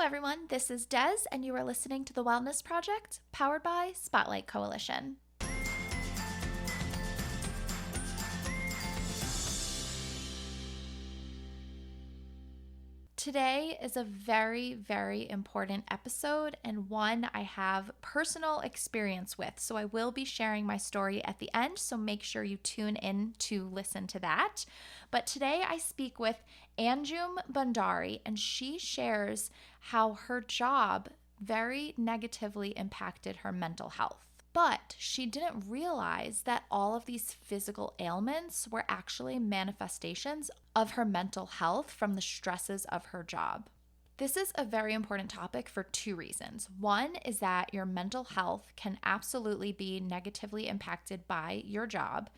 everyone. This is Des, and you are listening to The Wellness Project, powered by Spotlight Coalition. Today is a very, very important episode and one I have personal experience with. So I will be sharing my story at the end, so make sure you tune in to listen to that. But today I speak with Anjum Bandari, and she shares how her job very negatively impacted her mental health. But she didn't realize that all of these physical ailments were actually manifestations of her mental health from the stresses of her job. This is a very important topic for two reasons. One is that your mental health can absolutely be negatively impacted by your job.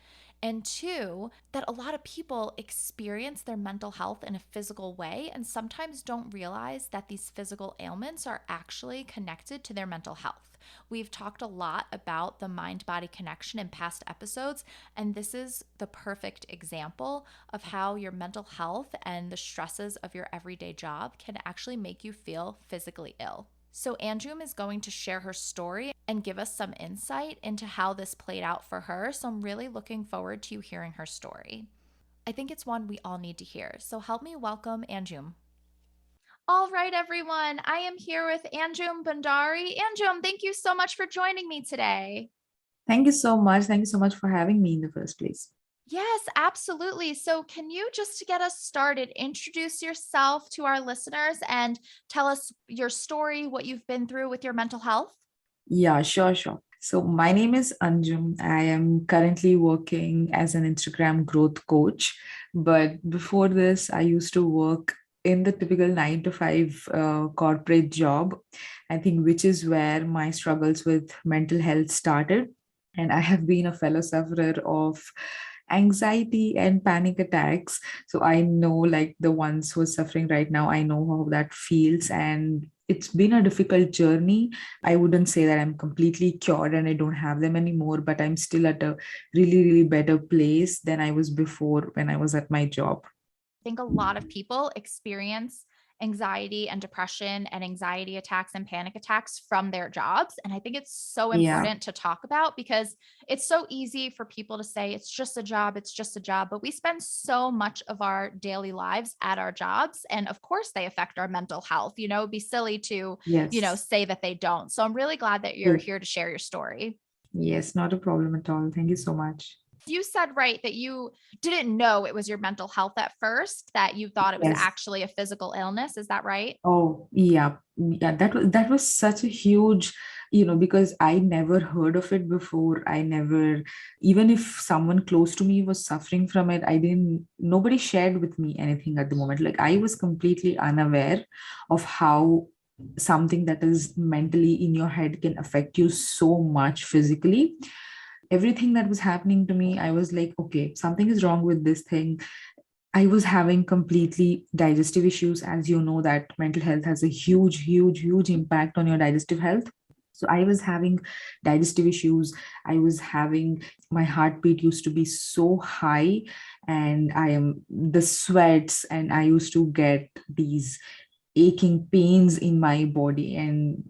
And two, that a lot of people experience their mental health in a physical way and sometimes don't realize that these physical ailments are actually connected to their mental health. We've talked a lot about the mind-body connection in past episodes, and this is the perfect example of how your mental health and the stresses of your everyday job can actually make you feel physically ill. So Anjum is going to share her story and give us some insight into how this played out for her. So I'm really looking forward to you hearing her story. I think it's one we all need to hear. So help me welcome Anjum. All right, everyone. I am here with Anjum Bandari. Anjum, thank you so much for joining me today. Thank you so much. Thank you so much for having me in the first place. Yes, absolutely. So, can you just to get us started, introduce yourself to our listeners and tell us your story, what you've been through with your mental health? Yeah, sure. So my name is Anjum. I am currently working as an Instagram growth coach. But before this, I used to work in the typical 9 to 5 corporate job, I think, which is where my struggles with mental health started. And I have been a fellow sufferer of anxiety and panic attacks. So I know, like, the ones who are suffering right now, I know how that feels. And it's been a difficult journey. I wouldn't say that I'm completely cured and I don't have them anymore, but I'm still at a really, really better place than I was before when I was at my job. I think a lot of people experience anxiety and depression and anxiety attacks and panic attacks from their jobs. And I think it's so Yeah. important to talk about because it's so easy for people to say it's just a job, it's just a job. But we spend so much of our daily lives at our jobs. And of course, they affect our mental health. It'd be silly to, Yes. say that they don't. So I'm really glad that you're True. here to share your story. Yes, not a problem at all. Thank you so much. You said right that you didn't know it was your mental health at first, that you thought it was Yes. actually a physical illness. Is that right? Oh, yeah. Yeah, that was such a huge, because I never heard of it before. I never, even if someone close to me was suffering from it, nobody shared with me anything at the moment. Like, I was completely unaware of how something that is mentally in your head can affect you so much physically. Everything that was happening to me, I was like, okay, something is wrong with this thing. I was having completely digestive issues. As you know, that mental health has a huge, huge, huge impact on your digestive health. So I was having digestive issues. I was having, my heartbeat used to be so high, and I am the sweats, and I used to get these aching pains in my body, and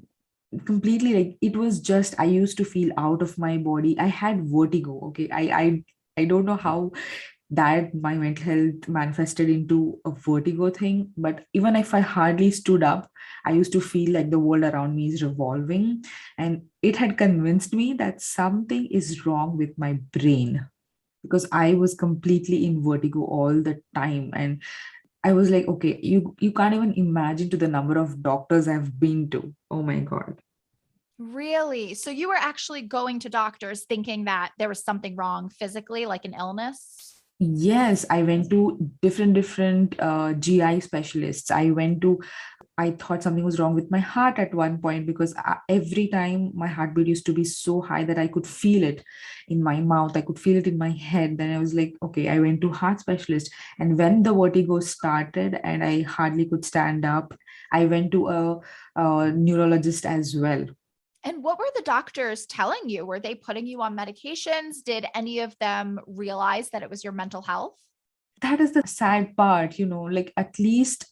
completely, like, it was just, I used to feel out of my body. I had vertigo. Okay, I don't know how that my mental health manifested into a vertigo thing. But even if I hardly stood up, I used to feel like the world around me is revolving. And it had convinced me that something is wrong with my brain, because I was completely in vertigo all the time. And I was like, okay, you can't even imagine to the number of doctors I've been to. Oh my God. Really? So you were actually going to doctors thinking that there was something wrong physically, like an illness? Yes, I went to different GI specialists. I thought something was wrong with my heart at one point, because every time my heartbeat used to be so high that I could feel it in my mouth, I could feel it in my head. Then I was like, okay, I went to heart specialist. And when the vertigo started and I hardly could stand up, I went to a neurologist as well. And what were the doctors telling you? Were they putting you on medications? Did any of them realize that it was your mental health? That is the sad part, like, at least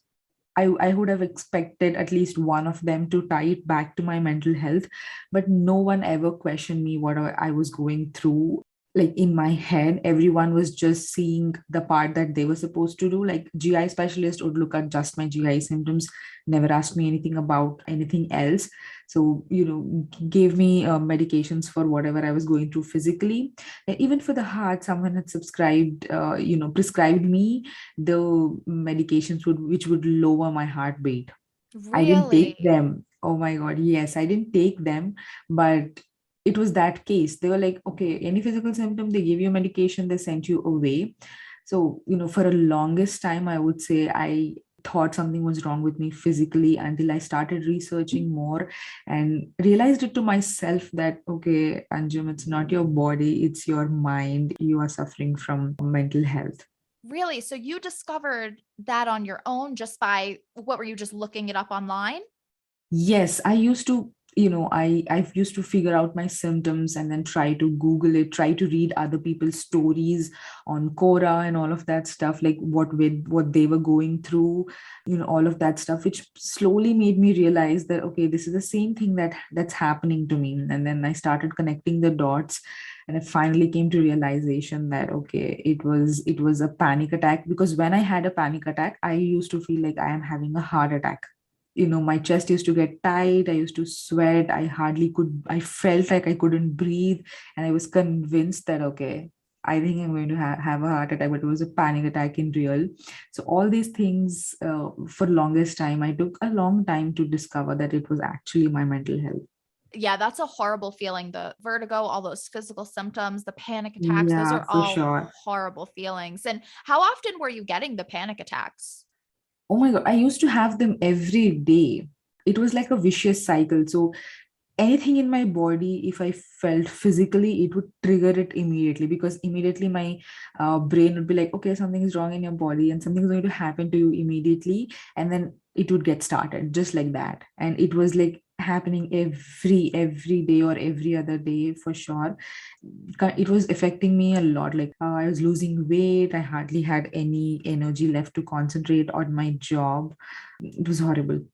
I would have expected at least one of them to tie it back to my mental health, but no one ever questioned me what I was going through. Like in my head, everyone was just seeing the part that they were supposed to do. Like GI specialist would look at just my GI symptoms, never asked me anything about anything else. So, gave me medications for whatever I was going through physically. Even for the heart, someone had prescribed me the medications which would lower my heartbeat. I didn't take Really? them. Oh my God. Yes, I didn't take them, but it was that case. They were like, okay, any physical symptom, they give you medication, they sent you away. So, for a longest time, I would say I thought something was wrong with me physically until I started researching more and realized it to myself that, okay, Anjum, it's not your body, it's your mind. You are suffering from mental health. Really? So you discovered that on your own just by what were you just looking it up online? Yes, I used to, I've used to figure out my symptoms and then try to Google it, try to read other people's stories on Quora and all of that stuff, like what they were going through, all of that stuff, which slowly made me realize that okay, this is the same thing that's happening to me. And then I started connecting the dots, and I finally came to realization that okay, it was a panic attack, because when I had a panic attack, I used to feel like I am having a heart attack. My chest used to get tight, I used to sweat, I felt like I couldn't breathe, and I was convinced that okay, I think I'm going to have a heart attack, but it was a panic attack in real. So all these things, for longest time, I took a long time to discover that it was actually my mental health. Yeah, that's a horrible feeling. The vertigo, all those physical symptoms, the panic attacks, those Yeah, are for all sure. horrible feelings. And how often were you getting the panic attacks? Oh my God, I used to have them every day. It was like a vicious cycle. So anything in my body, if I felt physically, it would trigger it immediately, because immediately my brain would be like, okay, something is wrong in your body and something is going to happen to you immediately. And then it would get started just like that. And it was like happening every day or every other day for sure. It was affecting me a lot. Like I was losing weight. I hardly had any energy left to concentrate on my job. It was horrible.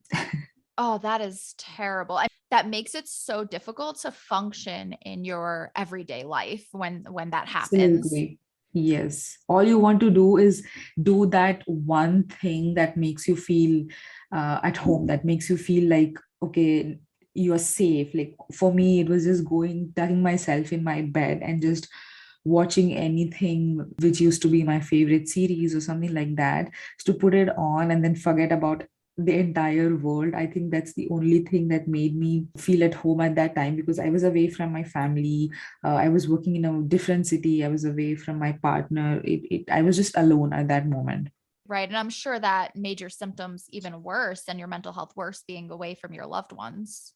Oh, that is terrible. That makes it so difficult to function in your everyday life when that happens. Absolutely. Yes. All you want to do is do that one thing that makes you feel at home, that makes you feel like, okay, you are safe. Like for me, it was just going, tucking myself in my bed and just watching anything which used to be my favorite series or something like that, to put it on and then forget about the entire world. I think that's the only thing that made me feel at home at that time, because I was away from my family. I was working in a different city. I was away from my partner. I was just alone at that moment. Right. And I'm sure that made your symptoms even worse and your mental health worse being away from your loved ones.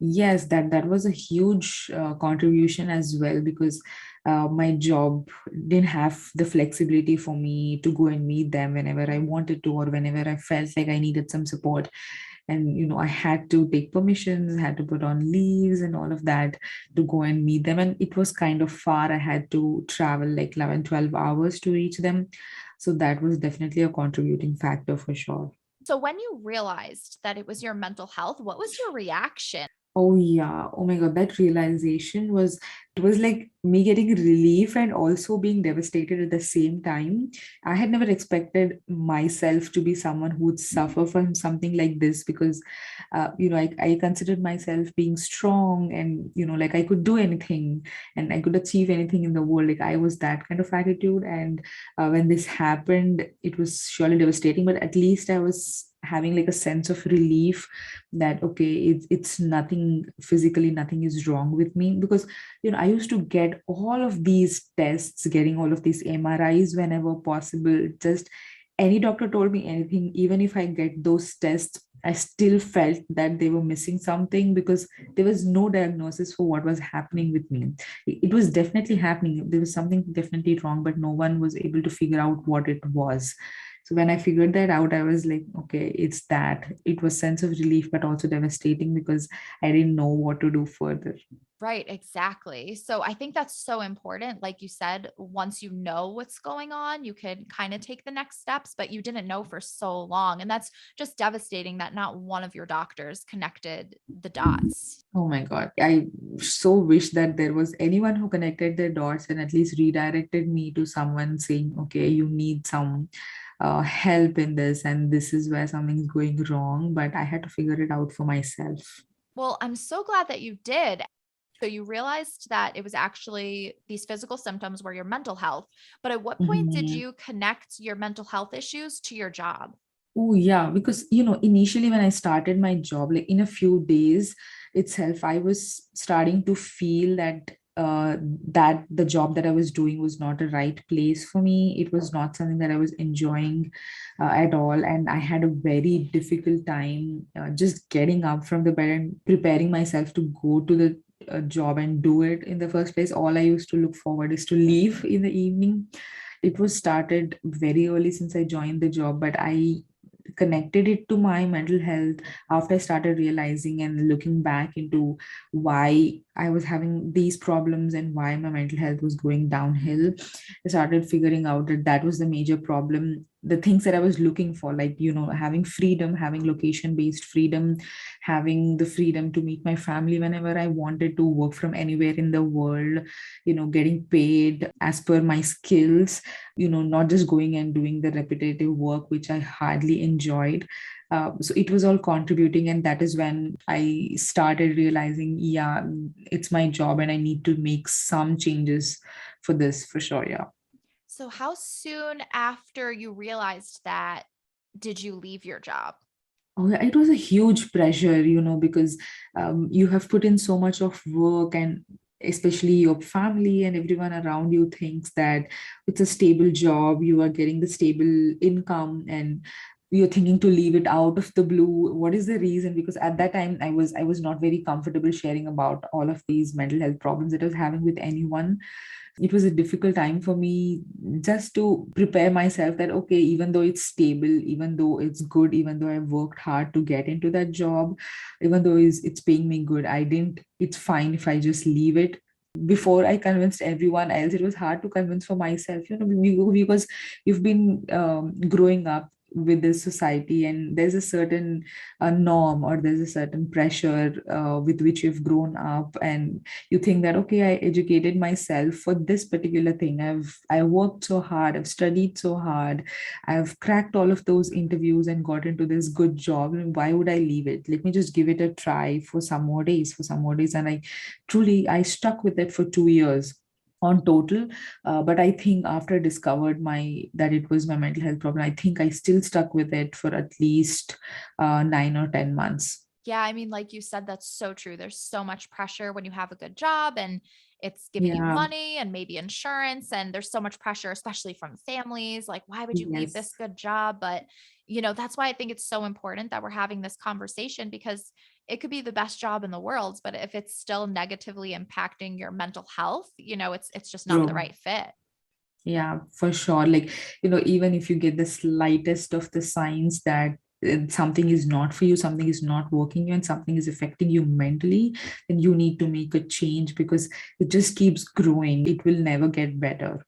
Yes, that was a huge contribution as well, because my job didn't have the flexibility for me to go and meet them whenever I wanted to, or whenever I felt like I needed some support. And I had to take permissions, had to put on leaves and all of that to go and meet them. And it was kind of far. I had to travel like 11-12 hours to reach them. So that was definitely a contributing factor for sure. So when you realized that it was your mental health, what was your reaction? Oh yeah. Oh my God. That realization it was like me getting relief and also being devastated at the same time. I had never expected myself to be someone who would suffer from something like this, because I considered myself being strong, and like I could do anything and I could achieve anything in the world. Like I was that kind of attitude. And when this happened, it was surely devastating, but at least I was having like a sense of relief that okay, it's nothing physically, nothing is wrong with me. Because I used to get all of these tests, getting all of these MRIs whenever possible. Just any doctor told me anything, even if I get those tests, I still felt that they were missing something, because there was no diagnosis for what was happening with me. It was definitely happening, there was something definitely wrong, but no one was able to figure out what it was. So when I figured that out, I was like, okay, it's that. It was sense of relief, but also devastating because I didn't know what to do further. Right, exactly. So I think that's so important. Like you said, once you know what's going on, you can kind of take the next steps, but you didn't know for so long. And that's just devastating that not one of your doctors connected the dots. Oh my God. I so wish that there was anyone who connected the dots and at least redirected me to someone saying, okay, you need some help in this, and this is where something's going wrong. But I had to figure it out for myself. Well, I'm so glad that you did. So you realized that it was actually these physical symptoms were your mental health. But at what point did Mhm. you connect your mental health issues to your job? Oh, yeah, because initially when I started my job, like in a few days itself, I was starting to feel that the job that I was doing was not a right place for me. It was not something that I was enjoying at all, and I had a very difficult time just getting up from the bed and preparing myself to go to the job and do it in the first place. All I used to look forward is to leave in the evening. It was started very early since I joined the job, but I connected it to my mental health after I started realizing and looking back into why I was having these problems and why my mental health was going downhill. I started figuring out that that was the major problem. The things that I was looking for, like, having freedom, having location based freedom, having the freedom to meet my family whenever I wanted to, work from anywhere in the world, getting paid as per my skills, not just going and doing the repetitive work, which I hardly enjoyed. So it was all contributing. And that is when I started realizing, yeah, it's my job and I need to make some changes for this for sure. Yeah. So how soon after you realized that did you leave your job? Oh, yeah, it was a huge pressure, because you have put in so much of work, and especially your family and everyone around you thinks that it's a stable job, you are getting the stable income, and you're thinking to leave it out of the blue. What is the reason? Because at that time, I was not very comfortable sharing about all of these mental health problems that I was having with anyone. It was a difficult time for me just to prepare myself that, okay, even though it's stable, even though it's good, even though I worked hard to get into that job, even though it's paying me good, I didn't it's fine if I just leave it. Before I convinced everyone else, it was hard to convince for myself, because you've been growing up with this society, and there's a certain norm, or there's a certain pressure with which you've grown up, and you think that, okay, I educated myself for this particular thing, I worked so hard, I've studied so hard, I've cracked all of those interviews and got into this good job, and why would I leave it? Let me just give it a try for some more days. And I stuck with it for 2 years on total. But I think after I discovered my that it was my mental health problem, I think I still stuck with it for at least 9 or 10 months. Yeah, I mean, like you said, that's so true. There's so much pressure when you have a good job and it's giving you Yeah. money and maybe insurance. And there's so much pressure, especially from families. Like, why would you leave this Yes. good job? But, that's why I think it's so important that we're having this conversation because it could be the best job in the world, but if it's still negatively impacting your mental health, it's just not the True. right fit. Yeah, for sure. Like, even if you get the slightest of the signs that something is not for you, something is not working you, and something is affecting you mentally, then you need to make a change because it just keeps growing. It will never get better.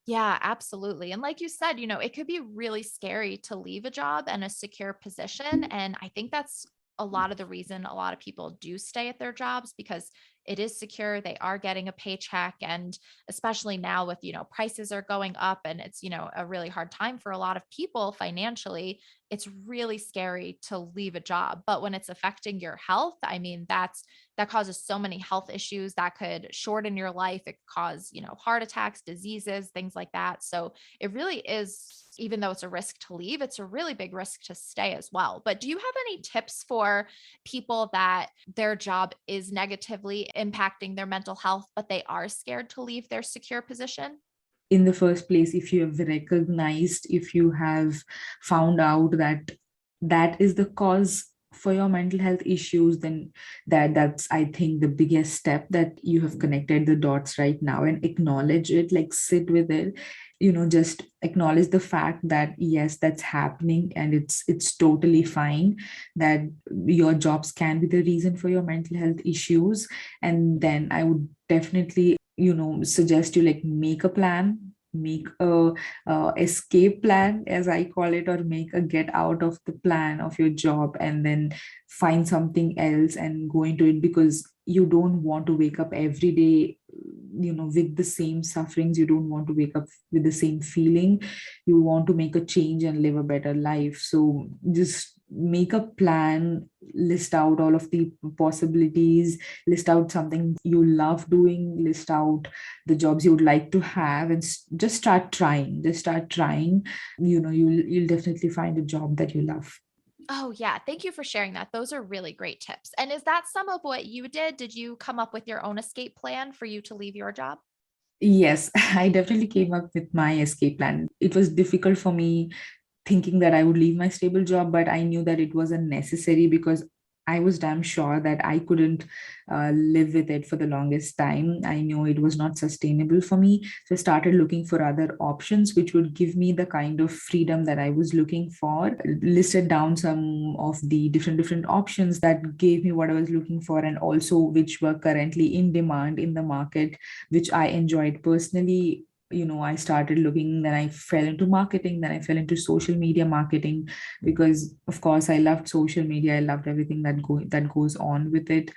Yeah, absolutely. And like you said, it could be really scary to leave a job and a secure position. And I think that's a lot of the reason a lot of people do stay at their jobs because it is secure. They are getting a paycheck. And especially now with, prices are going up and it's, a really hard time for a lot of people financially. It's really scary to leave a job. But when it's affecting your health, I mean, that causes so many health issues that could shorten your life. It could cause, heart attacks, diseases, things like that. So it really is, even though it's a risk to leave, it's a really big risk to stay as well. But do you have any tips for people that their job is negatively impacting their mental health, but they are scared to leave their secure position? In the first place, if you have recognized, if you have found out that that is the cause for your mental health issues, then that's, I think, the biggest step, that you have connected the dots right now and acknowledge it, like sit with it. just acknowledge the fact that yes, that's happening, and it's totally fine, that your jobs can be the reason for your mental health issues. And then I would definitely suggest you like make a plan, make a escape plan, as I call it, or make a get out of the plan of your job, and then find something else and go into it, because you don't want to wake up every day with the same sufferings. You don't want to wake up with the same feeling. You want to make a change and live a better life. So just make a plan, list out all of the possibilities, list out something you love doing, list out the jobs you would like to have, and just start trying. You'll definitely find a job that you love. Oh, yeah. Thank you for sharing that. Those are really great tips. And is that some of what you did? Did you come up with your own escape plan for you to leave your job? Yes, I definitely came up with my escape plan. It was difficult for me thinking that I would leave my stable job, but I knew that it wasn't necessary, because I was damn sure that I couldn't live with it for the longest time. I knew it was not sustainable for me. So I started looking for other options which would give me the kind of freedom that I was looking for. Listed down some of the different options that gave me what I was looking for, and also which were currently in demand in the market, which I enjoyed personally. I started looking, then I fell into marketing, then I fell into social media marketing, because of course I loved social media, I loved everything that goes on with it.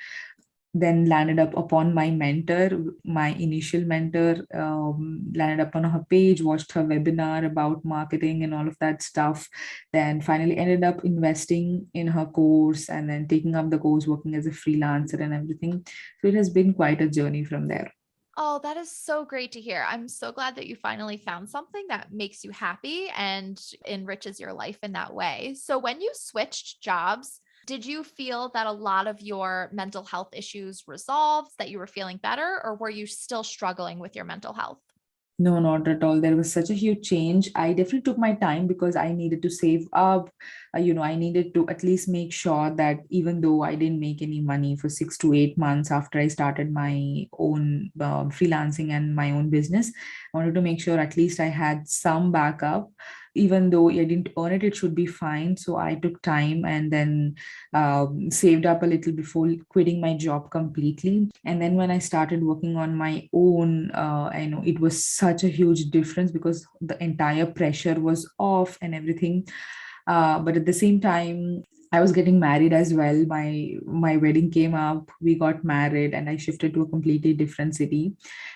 Then landed up upon my mentor, my initial mentor. Landed up on her page, watched her webinar about marketing and all of that stuff. Then finally ended up investing in her course, and then taking up the course, working as a freelancer and everything. So it has been quite a journey from there. Oh, that is so great to hear. I'm so glad that you finally found something that makes you happy and enriches your life in that way. So, when you switched jobs, did you feel that a lot of your mental health issues resolved, that you were feeling better, or were you still struggling with your mental health? No, not at all. There was such a huge change. I definitely took my time because I needed to save up. I needed to at least make sure that even though I didn't make any money for 6 to 8 months after I started my own freelancing and my own business, I wanted to make sure at least I had some backup. Even though I didn't earn it, it should be fine. So I took time, and then saved up a little before quitting my job completely. And then when I started working on my own, I know it was such a huge difference, because the entire pressure was off and everything. But at the same time, I was getting married as well. My wedding came up, we got married, and I shifted to a completely different city,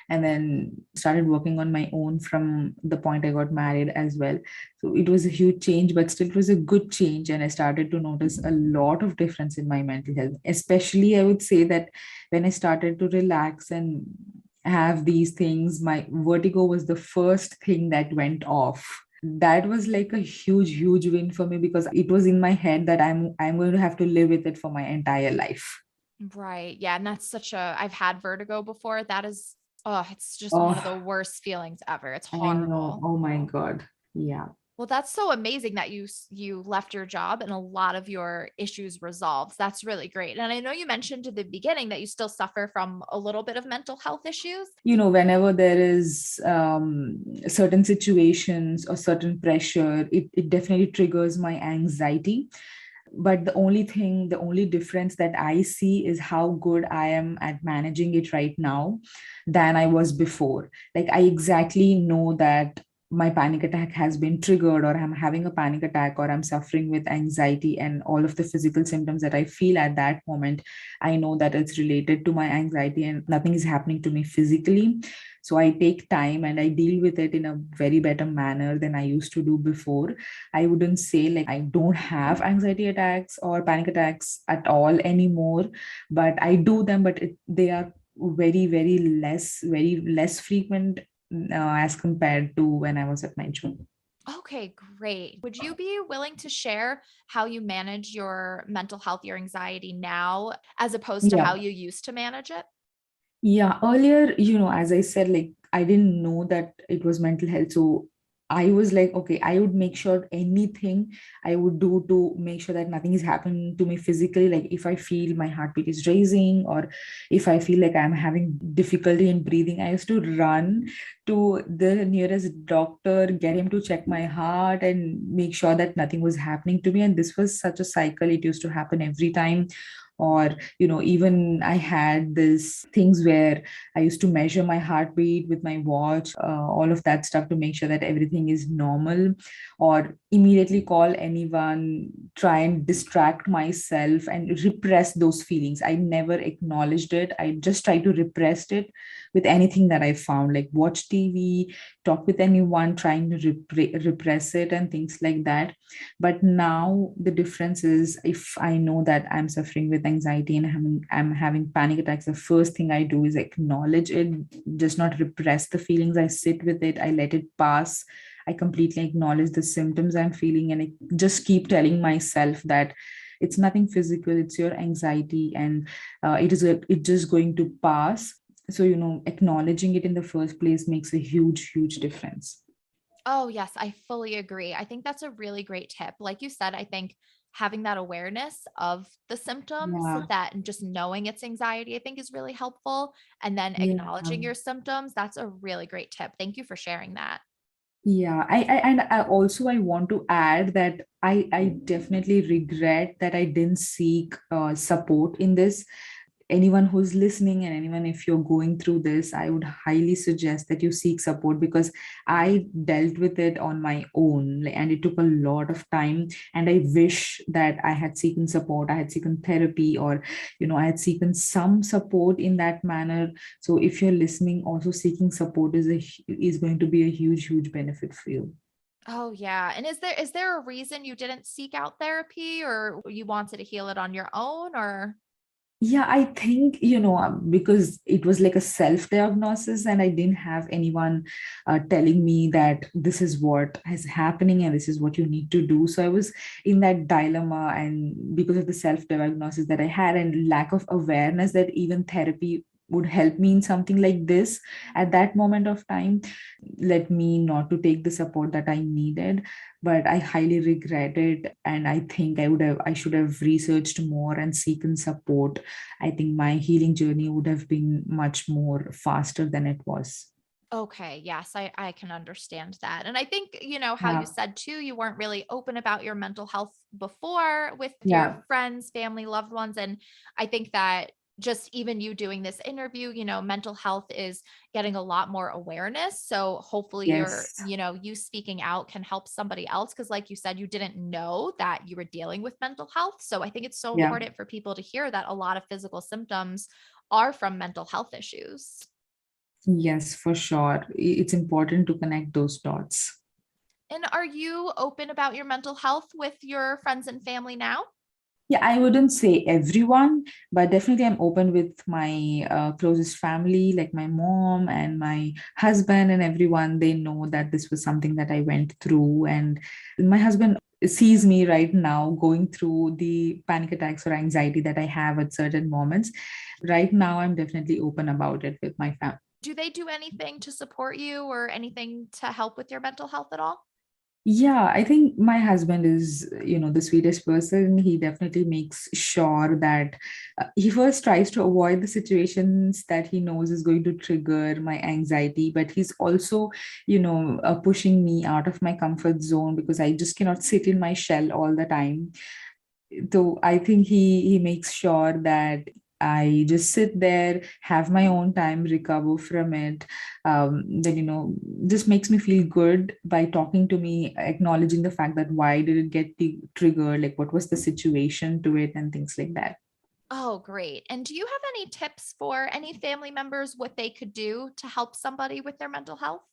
and then started working on my own from the point I got married as well. So it was a huge change, but still it was a good change, and I started to notice a lot of difference in my mental health. Especially, I would say that when I started to relax and have these things, my vertigo was the first thing that went off. That was like a huge win for me, because it was in my head that I'm going to have to live with it for my entire life. Right. Yeah. And that's such a, I've had vertigo before. That is, oh, it's just one of the Oh, worst feelings ever. It's I know. horrible. Oh my God. Yeah. Well, that's so amazing that you left your job and a lot of your issues resolved. That's really great. And I know you mentioned at the beginning that you still suffer from a little bit of mental health issues. Whenever there is certain situations or certain pressure, it definitely triggers my anxiety. But the only difference that I see is how good I am at managing it right now than I was before. Like, I exactly know that my panic attack has been triggered, or I'm having a panic attack, or I'm suffering with anxiety, and all of the physical symptoms that I feel at that moment, I know that it's related to my anxiety and nothing is happening to me physically. So I take time and I deal with it in a very better manner than I used to do before. I wouldn't say like I don't have anxiety attacks or panic attacks at all anymore, but I do them, but they are very less frequent as compared to when I was at my job. Okay, great. Would you be willing to share how you manage your mental health, your anxiety now, as opposed to how Yeah. you used to manage it? Yeah, earlier, as I said, like I didn't know that it was mental health. So I was like, okay, I would make sure anything I would do to make sure that nothing is happening to me physically. Like if I feel my heartbeat is raising, or if I feel like I'm having difficulty in breathing, I used to run to the nearest doctor, get him to check my heart and make sure that nothing was happening to me. And this was such a cycle. It used to happen every time. Or, even I had this things where I used to measure my heartbeat with my watch, all of that stuff to make sure that everything is normal, or immediately call anyone, try and distract myself and repress those feelings. I never acknowledged it. I just try to repress it with anything that I found, like watch TV, talk with anyone, trying to repress it and things like that. But now the difference is, if I know that I'm suffering with anxiety and I'm having panic attacks, the first thing I do is acknowledge it, just not repress the feelings. I sit with it, I let it pass. I completely acknowledge the symptoms I'm feeling, and I just keep telling myself that it's nothing physical, it's your anxiety, and it's just going to pass. So, acknowledging it in the first place makes a huge, huge difference. Oh, yes, I fully agree. I think that's a really great tip. Like you said, I think having that awareness of the symptoms, Yeah. that and just knowing it's anxiety, I think is really helpful. And then Yeah. acknowledging your symptoms, that's a really great tip. Thank you for sharing that. Yeah, I want to add that I definitely regret that I didn't seek support in this. Anyone who's listening, and anyone, if you're going through this, I would highly suggest that you seek support, because I dealt with it on my own, and it took a lot of time. And I wish that I had seeken support, I had seeken therapy, or I had seeken some support in that manner. So if you're listening, also seeking support is going to be a huge, huge benefit for you. Oh, yeah. And is there a reason you didn't seek out therapy, or you wanted to heal it on your own, or Yeah, I think, because it was like a self diagnosis, and I didn't have anyone telling me that this is what is happening and this is what you need to do. So I was in that dilemma, and because of the self diagnosis that I had and lack of awareness that even therapy would help me in something like this at that moment of time, led me not to take the support that I needed. But I highly regret it, and I think I should have researched more and seeken support. I think my healing journey would have been much more faster than it was. okay, yes, I can understand that. And I think, how you Yeah. said too, you weren't really open about your mental health before with your Yeah. friends, family, loved ones. And I think that just even you doing this interview, mental health is getting a lot more awareness. So hopefully Yes. you speaking out can help somebody else. Cause like you said, you didn't know that you were dealing with mental health. So I think it's so Yeah. important for people to hear that a lot of physical symptoms are from mental health issues. Yes, for sure. It's important to connect those dots. And are you open about your mental health with your friends and family now? Yeah, I wouldn't say everyone, but definitely I'm open with my closest family, like my mom and my husband and everyone. They know that this was something that I went through. And my husband sees me right now going through the panic attacks or anxiety that I have at certain moments. Right now, I'm definitely open about it with my family. Do they do anything to support you or anything to help with your mental health at all? Yeah, I think my husband is, the sweetest person. He definitely makes sure that he first tries to avoid the situations that he knows is going to trigger my anxiety, but he's also, pushing me out of my comfort zone, because I just cannot sit in my shell all the time. So I think he makes sure that I just sit there, have my own time, recover from it. Then, just makes me feel good by talking to me, acknowledging the fact that why did it get the trigger, like what was the situation to it, and things like that. Oh, great. And do you have any tips for any family members what they could do to help somebody with their mental health?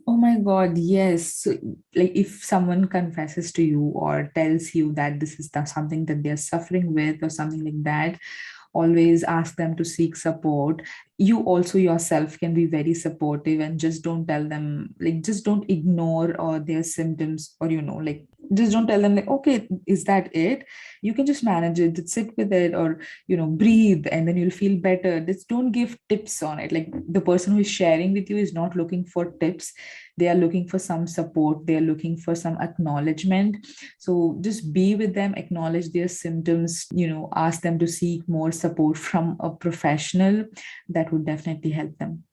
Oh my God, yes. So, like, if someone confesses to you or tells you that this is something that they're suffering with or something like that, always ask them to seek support. You also yourself can be very supportive, and just don't tell them, like, just don't ignore their symptoms, or like, just don't tell them like, okay, is that it? You can just manage it, just sit with it, or breathe, and then you'll feel better. Just don't give tips on it. Like, the person who is sharing with you is not looking for tips. They are looking for some support, they are looking for some acknowledgement. So just be with them, acknowledge their symptoms, ask them to seek more support from a professional. That would definitely help them.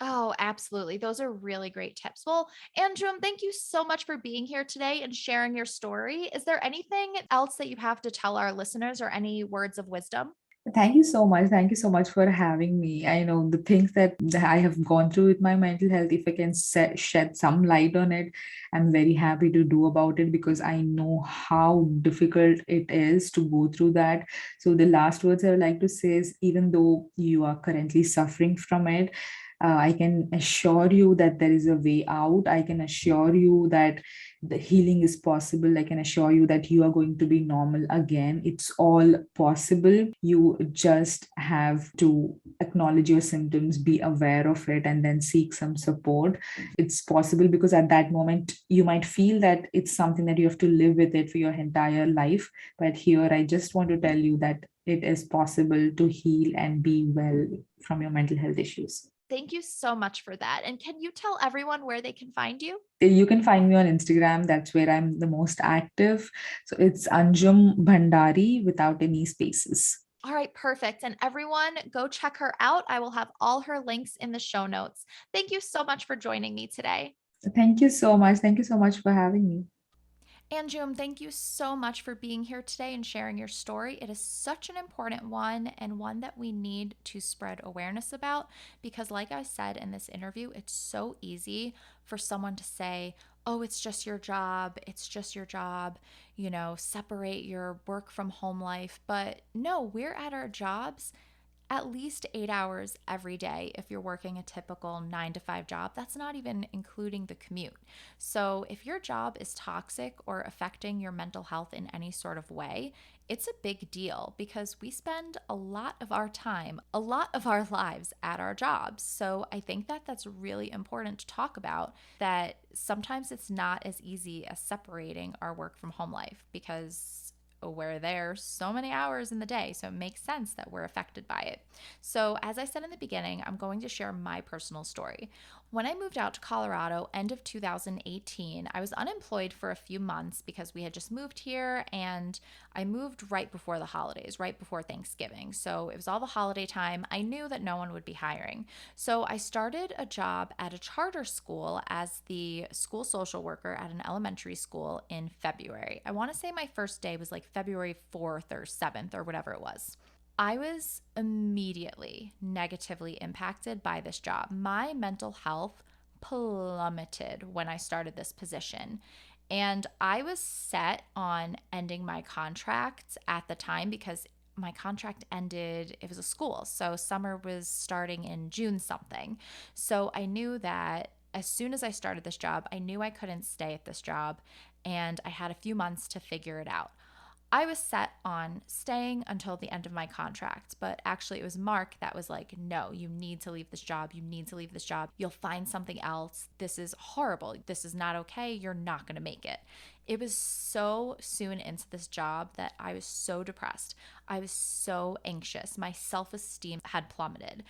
Oh, absolutely. Those are really great tips. Well, Anjum, thank you so much for being here today and sharing your story. Is there anything else that you have to tell our listeners or any words of wisdom? Thank you so much. Thank you so much for having me. I know the things that I have gone through with my mental health, if I can shed some light on it, I'm very happy to do about it because I know how difficult it is to go through that. So, the last words I would like to say is even though you are currently suffering from it, I can assure you that there is a way out. I can assure you that the healing is possible. I can assure you that you are going to be normal again. It's all possible. You just have to acknowledge your symptoms, be aware of it, and then seek some support. It's possible because at that moment you might feel that it's something that you have to live with it for your entire life. But here I just want to tell you that it is possible to heal and be well from your mental health issues. Thank you so much for that. And can you tell everyone where they can find you? You can find me on Instagram. That's where I'm the most active. So it's Anjum Bhandari without any spaces. All right, perfect. And everyone, go check her out. I will have all her links in the show notes. Thank you so much for joining me today. Thank you so much. Thank you so much for having me. Anjum, thank you so much for being here today and sharing your story. It is such an important one and one that we need to spread awareness about because, like I said in this interview, it's so easy for someone to say, oh, it's just your job. It's just your job. Separate your work from home life. But no, we're at our jobs at least 8 hours every day if you're working a typical 9 to 5 job. That's not even including the commute. So, if your job is toxic or affecting your mental health in any sort of way, it's a big deal because we spend a lot of our time, a lot of our lives at our jobs. So, I think that that's really important to talk about that sometimes it's not as easy as separating our work from home life because we're there so many hours in the day. So it makes sense that we're affected by it. So, as I said in the beginning, I'm going to share my personal story. When I moved out to Colorado, end of 2018, I was unemployed for a few months because we had just moved here and I moved right before the holidays, right before Thanksgiving. So it was all the holiday time. I knew that no one would be hiring. So I started a job at a charter school as the school social worker at an elementary school in February. I want to say my first day was like February 4th or 7th or whatever it was. I was immediately negatively impacted by this job. My mental health plummeted when I started this position. And I was set on ending my contract at the time because my contract ended, it was a school. So summer was starting in June something. So I knew that as soon as I started this job, I knew I couldn't stay at this job. And I had a few months to figure it out. I was set on staying until the end of my contract, but actually it was Mark that was like, no, you need to leave this job. You need to leave this job. You'll find something else. This is horrible. This is not okay. You're not going to make it. It was so soon into this job that I was so depressed. I was so anxious. My self esteem had plummeted.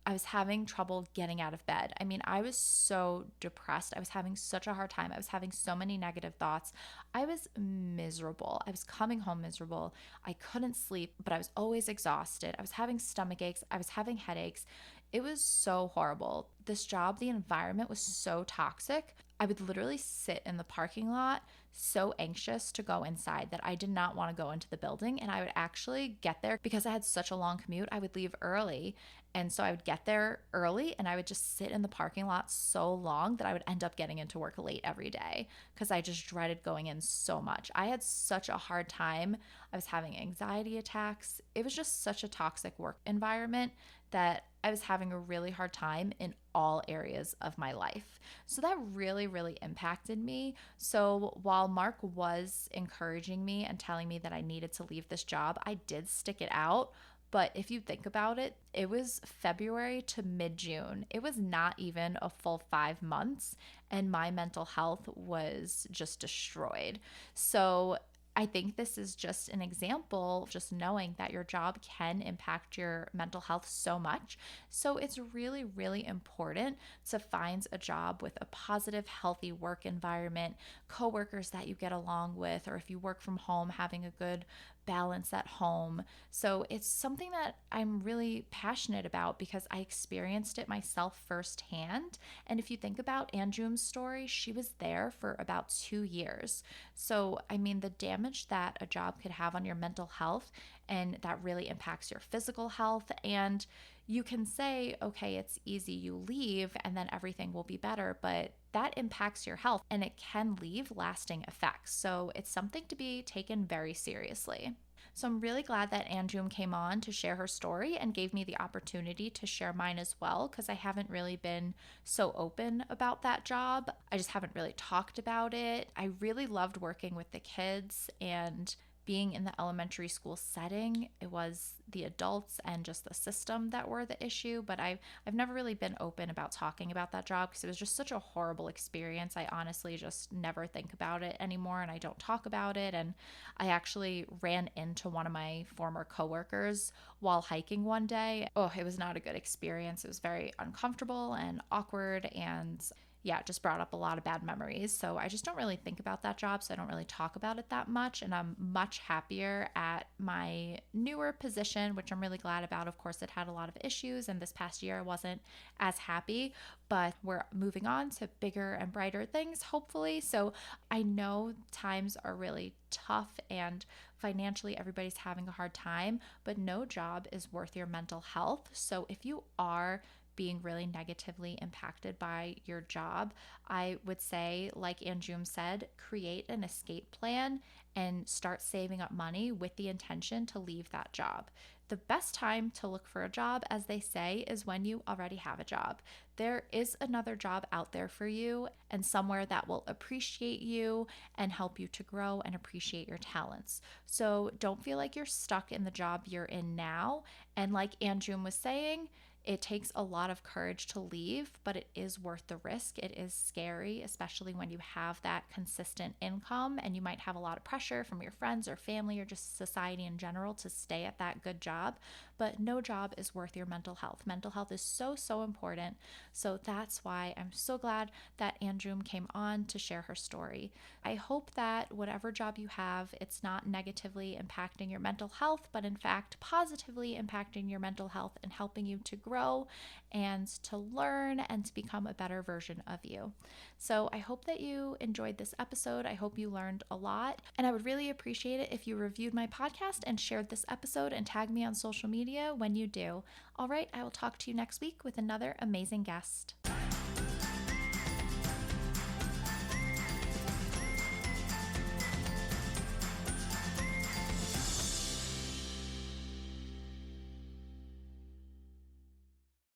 I was having trouble getting out of bed. I mean, I was so depressed. I was having such a hard time. I was having so many negative thoughts. I was miserable. I was coming home miserable. I couldn't sleep, but I was always exhausted. I was having stomach aches. I was having headaches. It was so horrible. This job, the environment was so toxic. I would literally sit in the parking lot so anxious to go inside that I did not want to go into the building. And I would actually get there because I had such a long commute. I would leave early. And so I would get there early and I would just sit in the parking lot so long that I would end up getting into work late every day because I just dreaded going in so much. I had such a hard time. I was having anxiety attacks. It was just such a toxic work environment that I was having a really hard time in all areas of my life. So that really, really impacted me. So while Mark was encouraging me and telling me that I needed to leave this job, I did stick it out. But if you think about it, it was February to mid June. It was not even a full 5 months, and my mental health was just destroyed. So I think this is just an example, just knowing that your job can impact your mental health so much. So it's really, really important to find a job with a positive, healthy work environment, coworkers that you get along with, or if you work from home, having a good balance at home. So it's something that I'm really passionate about because I experienced it myself firsthand. And if you think about Anjum's story, she was there for about 2 years. So, I mean, the damage that a job could have on your mental health, and that really impacts your physical health. And you can say, okay, it's easy, you leave, and then everything will be better. But that impacts your health and it can leave lasting effects. So it's something to be taken very seriously. So I'm really glad that Anjum came on to share her story and gave me the opportunity to share mine as well, because I haven't really been so open about that job. I just haven't really talked about it. I really loved working with the kids and being in the elementary school setting. It was the adults and just the system that were the issue, but I've never really been open about talking about that job because it was just such a horrible experience. I honestly just never think about it anymore and I don't talk about it. And I actually ran into one of my former coworkers while hiking one day. Oh, it was not a good experience. It was very uncomfortable and awkward, and yeah, it just brought up a lot of bad memories. So I just don't really think about that job. So I don't really talk about it that much. And I'm much happier at my newer position, which I'm really glad about. Of course, it had a lot of issues. And this past year, I wasn't as happy, but we're moving on to bigger and brighter things, hopefully. So I know times are really tough and financially everybody's having a hard time, but no job is worth your mental health. So if you are being really negatively impacted by your job, I would say, like Anjum said, create an escape plan and start saving up money with the intention to leave that job. The best time to look for a job, as they say, is when you already have a job. There is another job out there for you and somewhere that will appreciate you and help you to grow and appreciate your talents. So don't feel like you're stuck in the job you're in now. And like Anjum was saying, it takes a lot of courage to leave, but it is worth the risk. It is scary, especially when you have that consistent income and you might have a lot of pressure from your friends or family or just society in general to stay at that good job. But no job is worth your mental health. Mental health is so, so important. So that's why I'm so glad that Anjum came on to share her story. I hope that whatever job you have, it's not negatively impacting your mental health, but in fact, positively impacting your mental health and helping you to grow and to learn and to become a better version of you. So I hope that you enjoyed this episode. I hope you learned a lot. And I would really appreciate it if you reviewed my podcast and shared this episode and tagged me on social media when you do. All right, I will talk to you next week with another amazing guest.